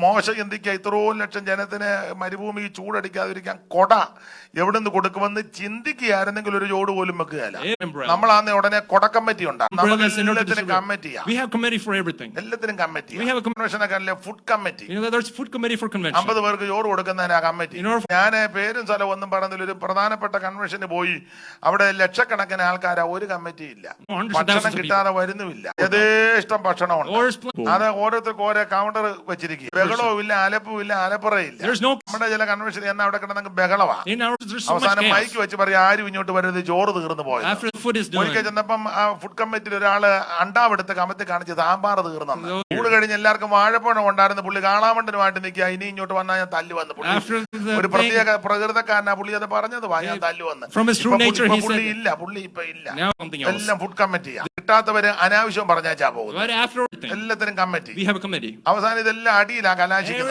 മോശ ചിന്തിക്കുക ഇത്രയും ലക്ഷം ജനത്തിന് മരുഭൂമി ചൂടടിക്കാതിരിക്കാൻ കൊട എവിടുന്ന് കൊടുക്കുമെന്ന് ചിന്തിക്കുകയായിരുന്നെങ്കിൽ ഒരു ജോഡ് പോലും വെക്കുകയല്ല. നമ്മളാന്ന് ഉടനെ കൊട കമ്മിറ്റി ഉണ്ടാകും. എല്ലാത്തിനും കമ്മിറ്റി എല്ലാത്തിനും കമ്മിറ്റി കൺവെൻഷനൊക്കെ ഫുഡ് കമ്മിറ്റി 50 പേർക്ക് ചോറ് കൊടുക്കുന്നതിനാ കമ്മിറ്റി. ഞാൻ പേരും സ്ഥലം ഒന്നും പറഞ്ഞതിൽ ഒരു പ്രധാനപ്പെട്ട കൺവെൻഷന് പോയി. അവിടെ ലക്ഷക്കണക്കിന് ആൾക്കാരാ, ഒരു കമ്മിറ്റി ഇല്ല. ഭക്ഷണം കിട്ടാതെ വരുന്നുമില്ല. യഥേഷ്ടം ഭക്ഷണമുണ്ട്. അത് ഓരോരുത്തർക്ക് ഓരോ കൗണ്ടർ വെച്ചിരിക്കും. ബഹളവും ഇല്ല, അലപ്പും ഇല്ല, അലപ്പുറയില്ല. നമ്മുടെ ചില കൺവെൻഷൻ എന്നാ അവിടെ കിടന്നെങ്കിൽ ബഹളവാ. അവസാനം മൈക്ക് വെച്ച് പറയാം ആരും ഇങ്ങോട്ട് വരുന്നത്, ചോറ് തീർന്നു പോയത്. ഒരിക്കൽ ചെന്നപ്പം ആ ഫുഡ് കമ്മിറ്റിയിൽ ഒരാള് അണ്ടാവെടുത്ത് കമത്തി കാണിച്ച് സാമ്പാർ തീർന്നു. ഊട് കഴിഞ്ഞ് എല്ലാവർക്കും വാഴപ്പഴം ഉണ്ടായിരുന്നു. പുള്ളി കാളാമണ്ടനുമായിട്ട് നിൽക്കുക. ഇനി ഇങ്ങോട്ട് വന്നാൽ ഞാൻ തല്ലു വന്നു. പുള്ളി ഒരു പ്രത്യേക പ്രകൃതക്കാരനാ. പുള്ളി അത് പറഞ്ഞത് ഞാൻ തല്ലു വന്ന്. പുള്ളി ഇല്ല, പുള്ളി ഇപ്പൊ ഇല്ല. എല്ലാം ഫുഡ് കമ്മിറ്റിയാ. കിട്ടാത്തവര് അനാവശ്യം പറഞ്ഞാച്ചാ പോകും. എല്ലാത്തിനും കമ്മിറ്റി. അവസാനം ഇതെല്ലാം അടിയിലാ കലാശിക്കുന്നത്.